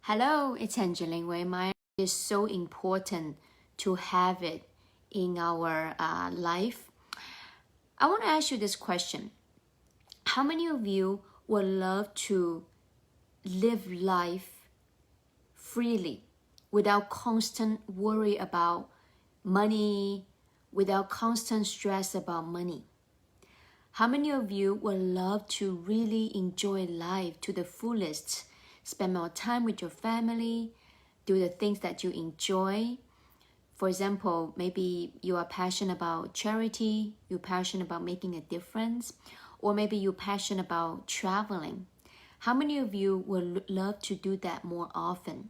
Hello, it's Angeline Wei. It is so important to have it in our life. I want to ask you this question. How many of you would love to live life freely without constant worry about money, without constant stress about money? How many of you would love to really enjoy life to the fullest? Spend more time with your family, do the things that you enjoy. For example, maybe you are passionate about charity, you're passionate about making a difference, or maybe you're passionate about traveling. How many of you would love to do that more often?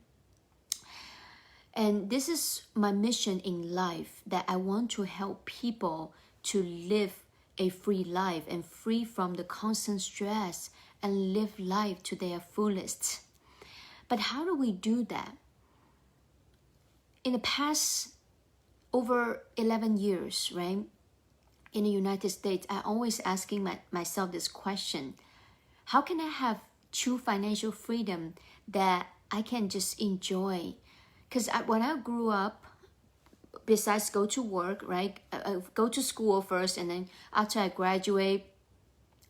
And this is my mission in life, that I want to help people to live a free life and free from the constant stress and live life to their fullest. But how do we do that? In the past over 11 years, right, in the United States, I always asking myself this question: how can I have true financial freedom that I can just enjoy? Because when I grew up, besides go to work, right, go to school first, and then after I graduate,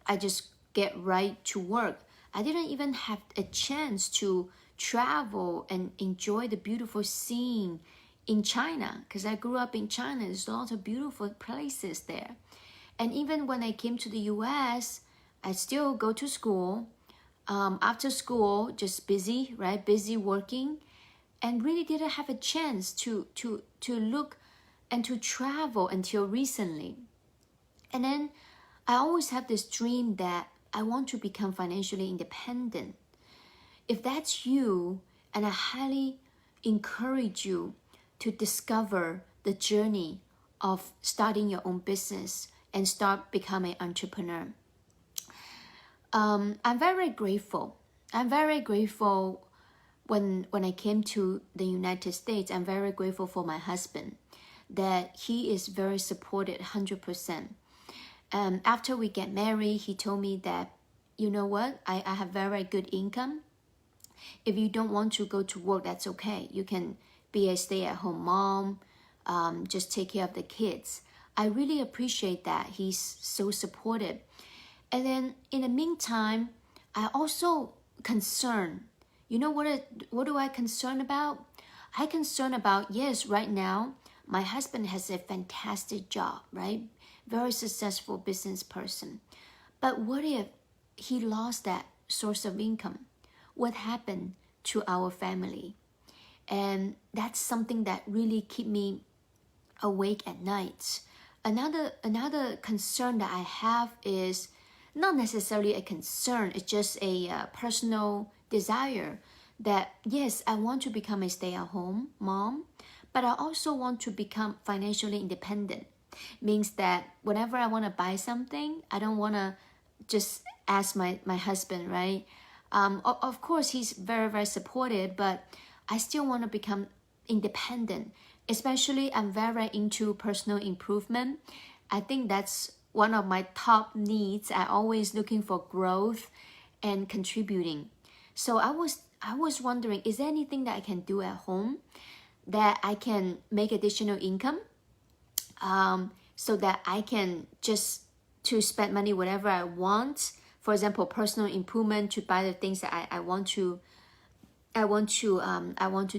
I just get right to work. I didn't even have a chance to travel and enjoy the beautiful scene in China, because I grew up in China. There's a lot of beautiful places there. And even when I came to the US, I still go to school. After school, just busy, right? Busy working, and really didn't have a chance to look and to travel until recently. And then I always have this dream that I want to become financially independent. If that's you, and I highly encourage you to discover the journey of starting your own business and start becoming an entrepreneur. I'm very grateful. I'm very grateful when I came to the United States. I'm very grateful for my husband, that he is very supportive 100%. After we get married, he told me that, you know what, I have very good income. If you don't want to go to work, that's okay. You can be a stay-at-home mom, just take care of the kids. I really appreciate that. He's so supportive. And then in the meantime, I also concerned. You know what do I concern about? I concern about, yes, right now, my husband has a fantastic job, right? Very successful business person. But what if he lost that source of income? What happened to our family? And that's something that really keep me awake at night. Another concern that I have is not necessarily a concern. It's just a personal desire that, yes, I want to become a stay-at-home mom, but I also want to become financially independent. Means that whenever I want to buy something, I don't want to just ask my husband, right? Of course, he's very, very supportive, but I still want to become independent. Especially, I'm very into personal improvement. I think that's one of my top needs. I always looking for growth and contributing. So I was wondering, is there anything that I can do at home that I can make additional income, so that I can just to spend money whatever I want. For example, personal improvement, to buy the things that I want to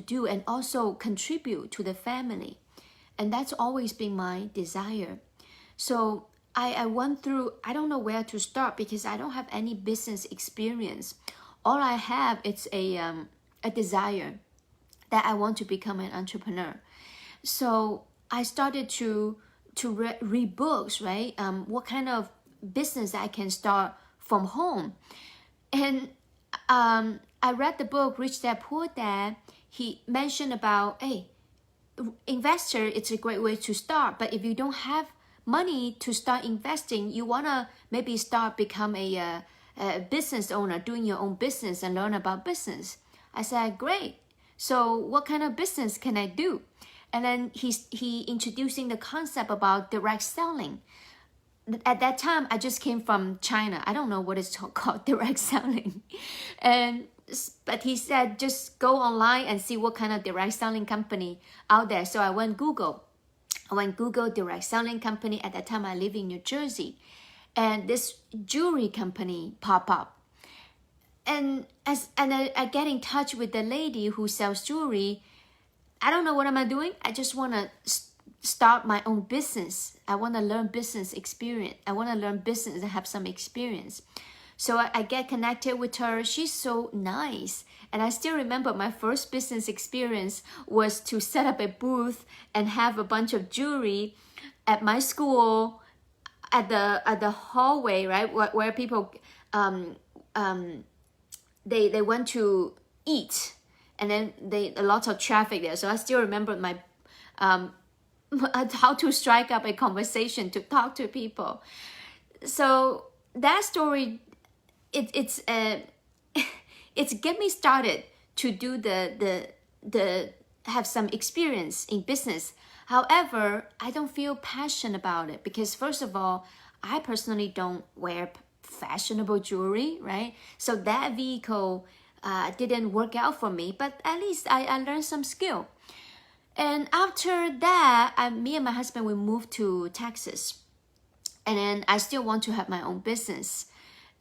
do, and also contribute to the family. And that's always been my desire. So I went through, I don't know where to start, because I don't have any business experience. All I have is a desire that I want to become an entrepreneur. So I started to read books, right? What kind of business I can start from home. And I read the book Rich Dad Poor Dad. He mentioned about, hey, investor, it's a great way to start. But if you don't have money to start investing, you want to maybe start become a business owner, doing your own business and learn about business. I said, great. So what kind of business can I do? And then he introducing the concept about direct selling. At that time, I just came from China. I don't know what it's called direct selling. And but he said, just go online and see what kind of direct selling company out there. So I went Google direct selling company. At that time, I live in New Jersey, and this jewelry company pop up. And I get in touch with the lady who sells jewelry. I don't know what am I doing. I just want to start my own business. I want to learn business experience. I want to learn business and have some experience. So I get connected with her. She's so nice. And I still remember my first business experience was to set up a booth and have a bunch of jewelry at my school, at the hallway, right, where people they went to eat, and then a lot of traffic there. So I still remember my how to strike up a conversation to talk to people. So that story, it's get me started to do the have some experience in business. However, I don't feel passionate about it because, first of all, I personally don't wear fashionable jewelry, right? So that vehicle didn't work out for me, but at least I learned some skill. And after that, me and my husband, we moved to Texas. And then I still want to have my own business.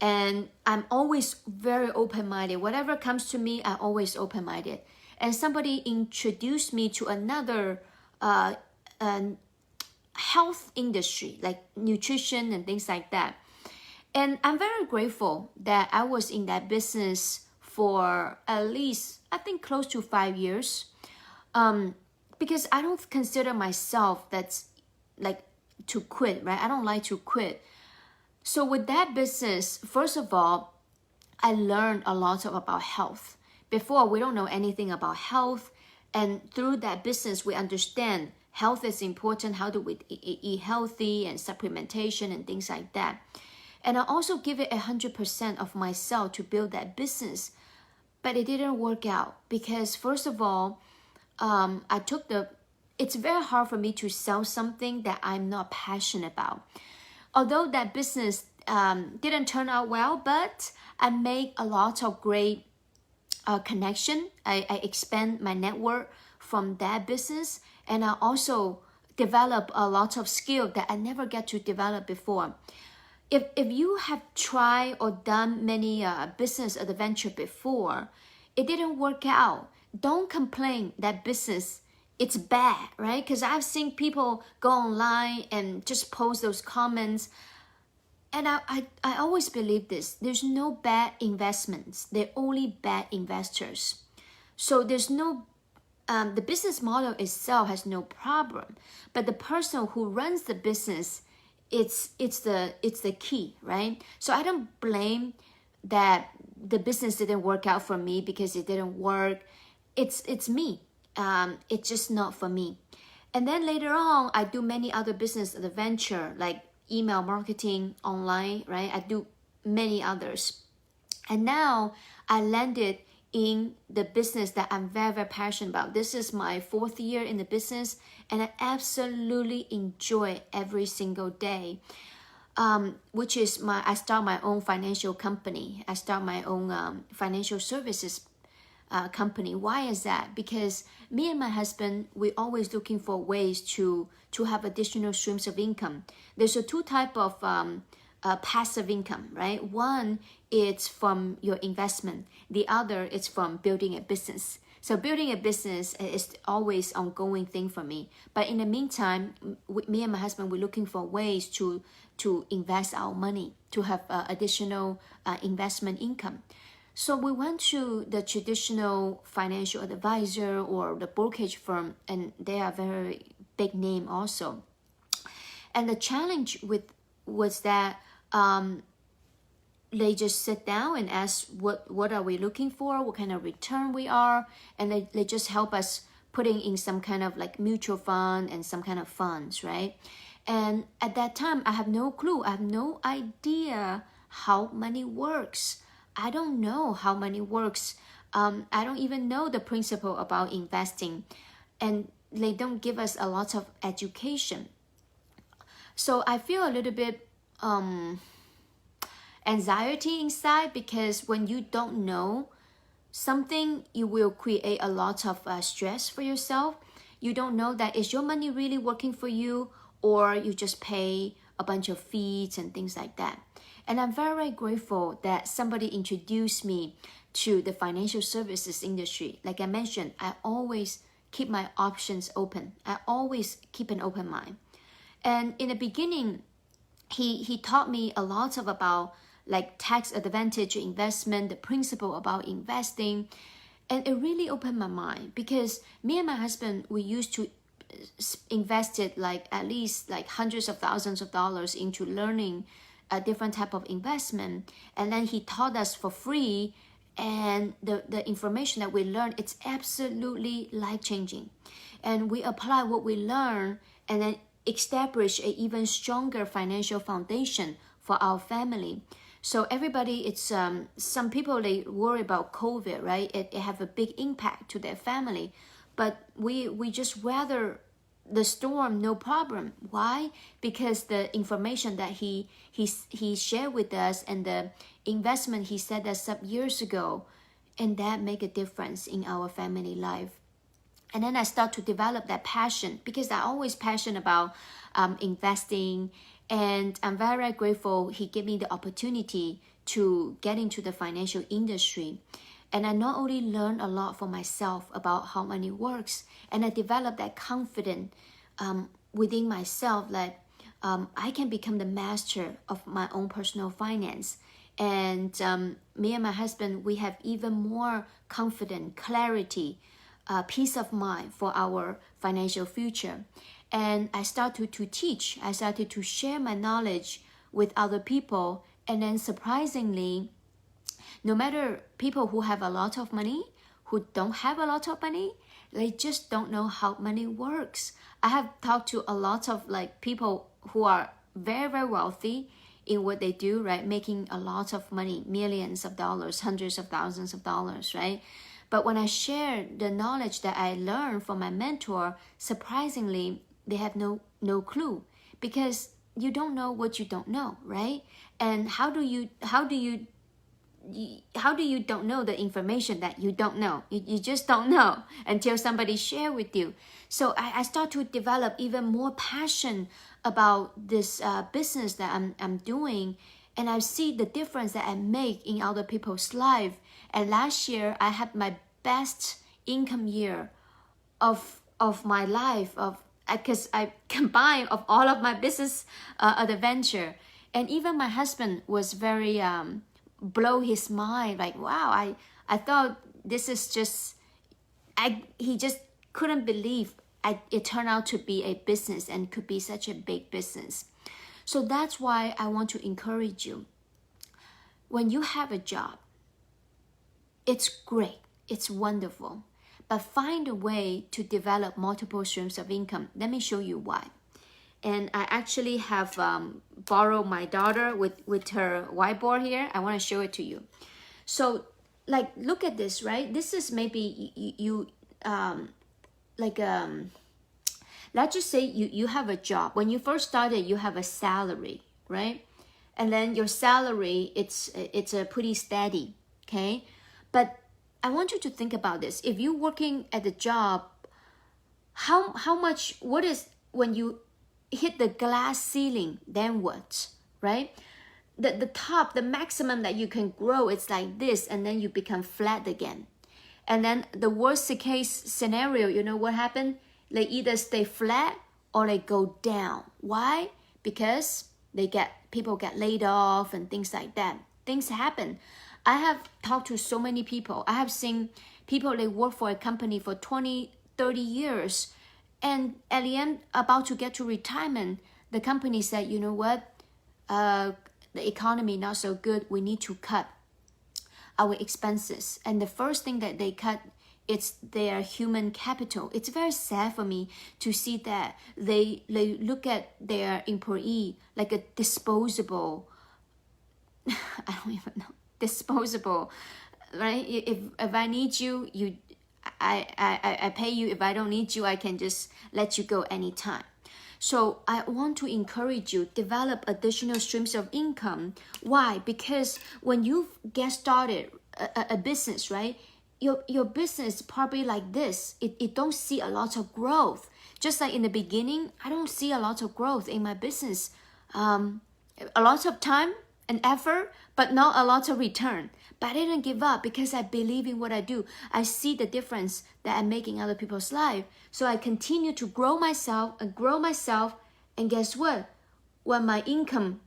And I'm always very open-minded. Whatever comes to me, I'm always open-minded. And somebody introduced me to another health industry, like nutrition and things like that. And I'm very grateful that I was in that business for at least, I think, close to 5 years. Because I don't consider myself that's like to quit, right? I don't like to quit. So with that business, first of all, I learned a lot about health. Before, we don't know anything about health. And through that business, we understand health is important. How do we eat healthy and supplementation and things like that. And I also give it 100% of myself to build that business. But it didn't work out because, first of all, it's very hard for me to sell something that I'm not passionate about. Although that business didn't turn out well, but I made a lot of great connection. I expand my network from that business, and I also develop a lot of skill that I never get to develop before. If you have tried or done many business adventure before, it didn't work out, don't complain that business it's bad, right? Because I've seen people go online and just post those comments. And I always believe this. There's no bad investments. They're only bad investors. So there's no, the business model itself has no problem. But the person who runs the business, it's the key, right? So I don't blame that the business didn't work out for me because it didn't work. It's me. It's just not for me. And then later on, I do many other business adventure like email marketing online, right? I do many others. And now I landed in the business that I'm very, very passionate about. This is my 4th year in the business, and I absolutely enjoy every single day. Which is I start my own financial company. I start my own financial services company. Why is that? Because me and my husband, we're always looking for ways to have additional streams of income. There's 2 type of passive income, right? One, it's from your investment. The other, it's from building a business. So building a business is always an ongoing thing for me. But in the meantime, me and my husband, we're looking for ways to invest our money, to have additional investment income. So we went to the traditional financial advisor or the brokerage firm, and they are very big name also. And the challenge was that they just sit down and ask what are we looking for, what kind of return we are, and they just help us putting in some kind of like mutual fund and some kind of funds, right? And at that time, I have no clue. I have no idea how money works. I don't know how money works. I don't even know the principle about investing. And they don't give us a lot of education. So I feel a little bit anxiety inside because when you don't know something you will create a lot of stress for yourself. You don't know that is your money really working for you, or you just pay a bunch of fees and things like that. And I'm very grateful that somebody introduced me to the financial services industry. Like I mentioned, I always keep my options open. I always keep an open mind. And in the beginning, he taught me a lot of about like tax advantage investment, the principle about investing. And it really opened my mind, because me and my husband, we used to invested like at least like hundreds of thousands of dollars into learning a different type of investment. And then he taught us for free, and the information that we learned, it's absolutely life-changing. And we apply what we learn and then establish an even stronger financial foundation for our family. So everybody, it's some people, they worry about COVID, right? It have a big impact to their family, but we just weather the storm, no problem. Why? Because the information that he shared with us and the investment he set us up years ago, and that make a difference in our family life. And then I start to develop that passion, because I always passionate about investing. And I'm very grateful he gave me the opportunity to get into the financial industry. And I not only learned a lot for myself about how money works, and I developed that confidence within myself that I can become the master of my own personal finance. And me and my husband, we have even more confidence, clarity, peace of mind for our financial future. And I started to teach. I started to share my knowledge with other people. And then surprisingly, no matter people who have a lot of money, who don't have a lot of money, they just don't know how money works. I have talked to a lot of like people who are very, very wealthy in what they do, right? Making a lot of money, millions of dollars, hundreds of thousands of dollars, right? But when I share the knowledge that I learned from my mentor, surprisingly, they have no clue, because you don't know what you don't know, right? And how do you don't know the information that you don't know? You just don't know until somebody share with you. So I start to develop even more passion about this business that I'm doing, and I see the difference that I make in other people's life. And last year I had my best income year of my life, because I combined of all of my business adventure. And even my husband was very blow his mind, like, wow, I thought this is just, he just couldn't believe it turned out to be a business and could be such a big business. So that's why I want to encourage you. When you have a job, it's great, it's wonderful, but find a way to develop multiple streams of income. Let me show you why. And I actually have borrowed my daughter with her whiteboard here. I want to show it to you. So, like, look at this, right? This is maybe you let's just say you have a job. When you first started, you have a salary, right? And then your salary, it's a pretty steady, okay? But I want you to think about this. If you're working at the job, how much, what is, when you hit the glass ceiling, then what, right? The top, the maximum that you can grow, it's like this, and then you become flat again. And then the worst case scenario, you know what happened? They either stay flat or they go down. Why? Because people get laid off and things like that. Things happen. I have talked to so many people. I have seen people, they work for a company for 20, 30 years. And at the end, about to get to retirement, the company said, you know what? The economy not so good. We need to cut our expenses. And the first thing that they cut, it's their human capital. It's very sad for me to see that they look at their employee like a disposable, I don't even know, disposable, right? If I need you, I pay you. If I don't need you, I can just let you go anytime. So I want to encourage you, develop additional streams of income. Why? Because when you get started a business, right, your business probably like this. It don't see a lot of growth. Just like in the beginning, I don't see a lot of growth in my business. A lot of time and effort, but not a lot of return. But I didn't give up because I believe in what I do. I see the difference that I make in other people's life. So I continue to grow myself and grow myself. And guess what? When my income,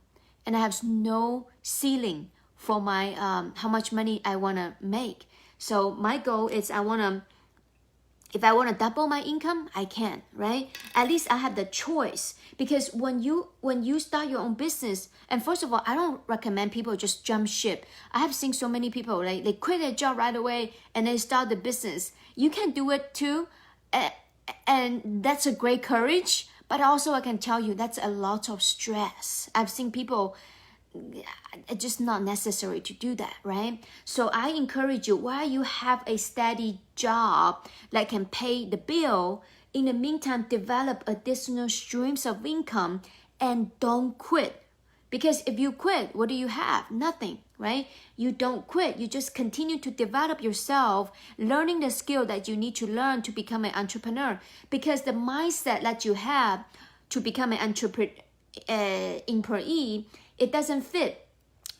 and I have no ceiling for my how much money I want to make. So my goal is if I want to double my income, I can, right? At least I have the choice. Because when you start your own business, and first of all, I don't recommend people just jump ship. I have seen so many people, like they quit their job right away and they start the business. You can do it too, and that's a great courage. But also I can tell you that's a lot of stress. I've seen people, it's just not necessary to do that, right? So I encourage you, while you have a steady job that can pay the bill, in the meantime, develop additional streams of income and don't quit. Because if you quit, what do you have? Nothing, right? You don't quit. You just continue to develop yourself, learning the skill that you need to learn to become an entrepreneur. Because the mindset that you have to become an employee, it doesn't fit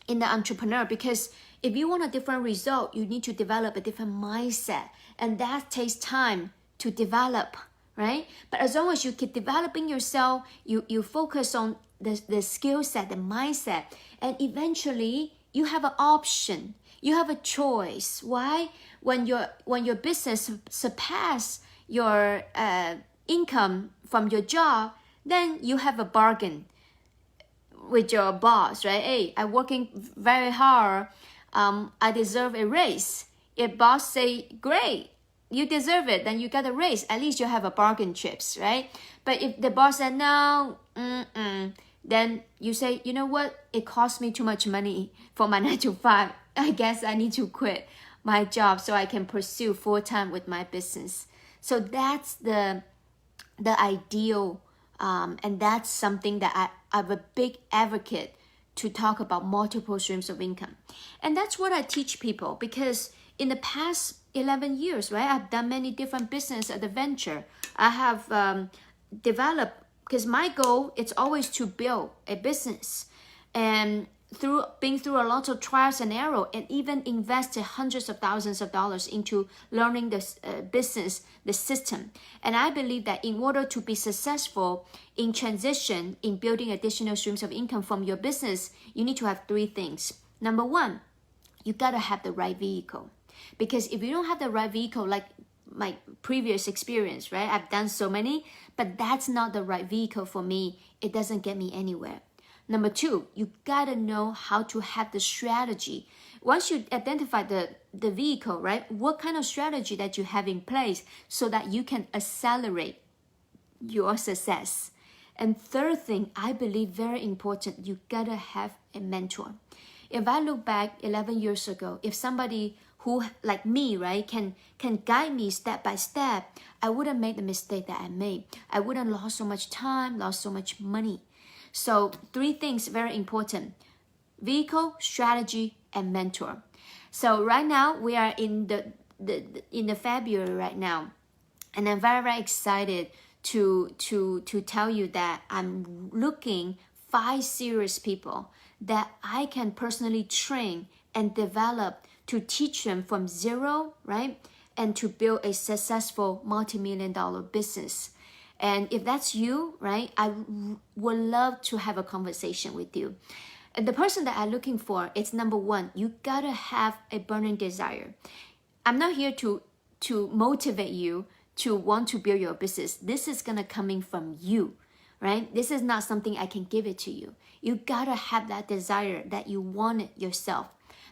in the entrepreneur. Because if you want a different result, you need to develop a different mindset. And that takes time to develop, right? But as long as you keep developing yourself, you focus on the skill set, the mindset, and eventually you have an option. You have a choice. Why? When your business surpass your income from your job, then you have a bargain with your boss, right? Hey, I'm working very hard. I deserve a raise. If boss say, great, you deserve it, then you get a raise. At least you have a bargain chips, right? But if the boss said no, then you say, you know what? It cost me too much money for my 9 to 5. I guess I need to quit my job so I can pursue full-time with my business. So that's the ideal, and that's something that I'm a big advocate to talk about multiple streams of income. And that's what I teach people, because in the past 11 years, right, I've done many different business adventure. I have developed, because my goal is always to build a business, and being through a lot of trials and error, and even invested hundreds of thousands of dollars into learning the business, the system. And I believe that in order to be successful in transition, in building additional streams of income from your business, you need to have 3 things. Number 1, you gotta have the right vehicle. Because if you don't have the right vehicle, like my previous experience, right? I've done so many, but that's not the right vehicle for me. It doesn't get me anywhere. Number 2, you gotta know how to have the strategy. Once you identify the vehicle, right? What kind of strategy that you have in place so that you can accelerate your success. And third thing, I believe very important, you gotta have a mentor. If I look back 11 years ago, if somebody who, like me, right, can guide me step by step, I wouldn't make the mistake that I made. I wouldn't lost so much time, lost so much money. So 3 things very important: vehicle, strategy, and mentor. So right now we are in the February right now, and I'm very, very excited to tell you that I'm looking 5 serious people that I can personally train and develop to teach them from zero, right? And to build a successful multi-million-dollar business. And if that's you, right, I would love to have a conversation with you. And the person that I'm looking for, it's number 1, you gotta have a burning desire. I'm not here to motivate you to want to build your business. This is gonna coming from you, right? This is not something I can give it to you. You gotta have that desire that you want it yourself.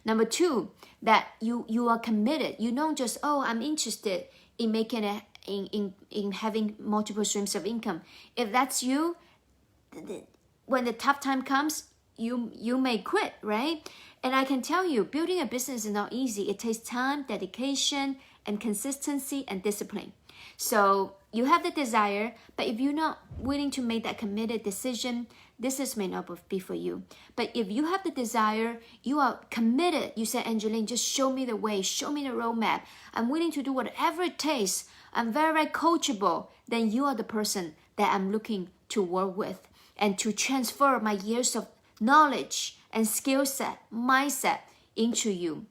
Number 2, that you are committed. You don't just, oh, I'm interested in making it, in having multiple streams of income. If that's you, when the tough time comes, you may quit, right? And I can tell you, building a business is not easy. It takes time, dedication, and consistency and discipline. So you have the desire, but if you're not willing to make that committed decision, this may not be for you. But if you have the desire, you are committed, you say, Angeline, just show me the way, show me the roadmap. I'm willing to do whatever it takes. I'm very, very coachable. Then you are the person that I'm looking to work with and to transfer my years of knowledge and skill set, mindset into you.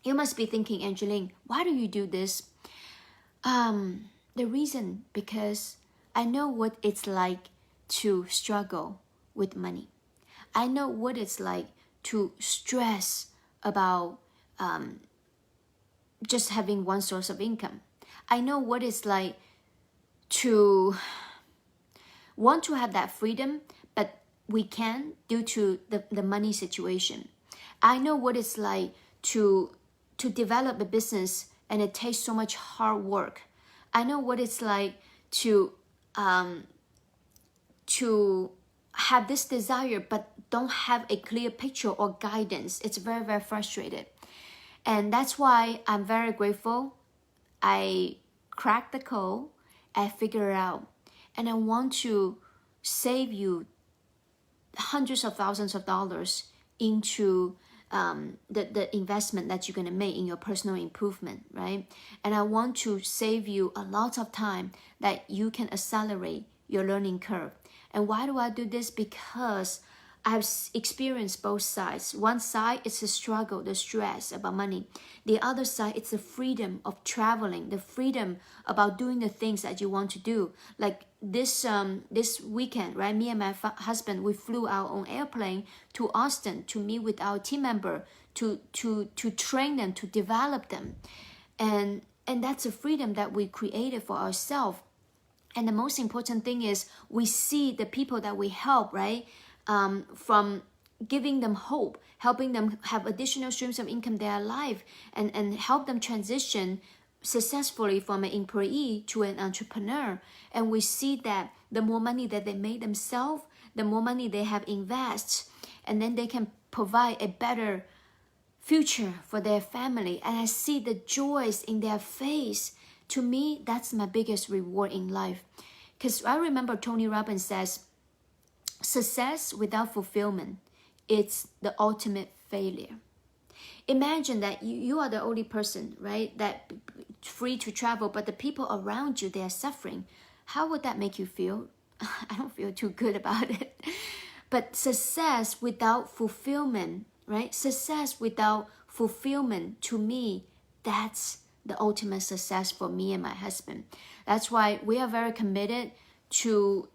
You must be thinking, Angeline, why do you do this? The reason, because I know what it's like to struggle with money. I know what it's like to stress about just having one source of income. I know what it's like to want to have that freedom, but we can't due to the money situation. I know what it's like to develop a business, and it takes so much hard work. I know what it's like to have this desire but don't have a clear picture or guidance. It's very, very frustrated. And that's why I'm very grateful. I cracked the code, I figured it out, and I want to save you hundreds of thousands of dollars into the investment that you're going to make in your personal improvement, right? And I want to save you a lot of time that you can accelerate your learning curve. And why do I do this? Because I've experienced both sides. One side is the struggle, the stress about money. The other side, it's the freedom of traveling, the freedom about doing the things that you want to do. Like this weekend, right? Me and my husband, we flew our own airplane to Austin to meet with our team member, to train them, to develop them. And that's a freedom that we created for ourselves. And the most important thing is we see the people that we help, right? From giving them hope, helping them have additional streams of income in their life, and help them transition successfully from an employee to an entrepreneur. And we see that the more money that they make themselves, the more money they have invested, and then they can provide a better future for their family. And I see the joys in their face. To me, that's my biggest reward in life. Because I remember Tony Robbins says, success without fulfillment, it's the ultimate failure. Imagine that you are the only person, right, that free to travel, but the people around you, they are suffering. How would that make you feel? I don't feel too good about it. But success without fulfillment, right? Success without fulfillment, to me, that's the ultimate success for me and my husband. That's why we are very committed to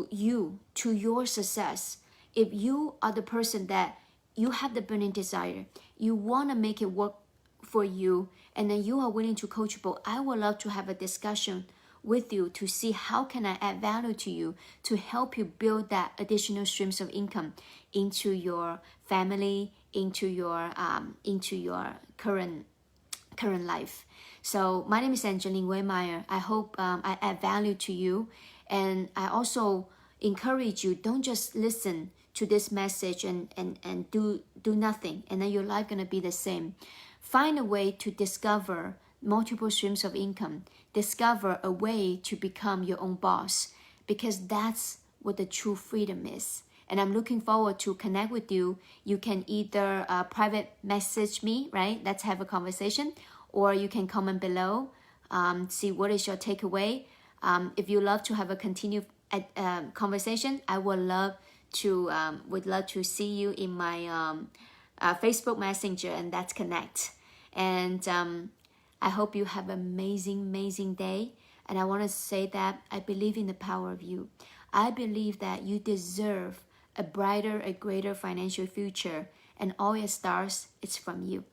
your success. If you are the person that you have the burning desire, you want to make it work for you, and then you are willing to coachable, I would love to have a discussion with you to see how can I add value to you to help you build that additional streams of income into your family, into your current life. So my name is Angeline Waymeyer. I hope I add value to you. And I also encourage you, don't just listen to this message and do nothing, and then your life gonna be the same. Find a way to discover multiple streams of income. Discover a way to become your own boss, because that's what the true freedom is. And I'm looking forward to connect with you. You can either private message me, right? Let's have a conversation. Or you can comment below, see what is your takeaway. If you love to have a continued conversation, I would love to see you in my Facebook Messenger, and that's connect. And I hope you have an amazing day. And I want to say that I believe in the power of you. I believe that you deserve a brighter, a greater financial future, and all it starts, it's from you.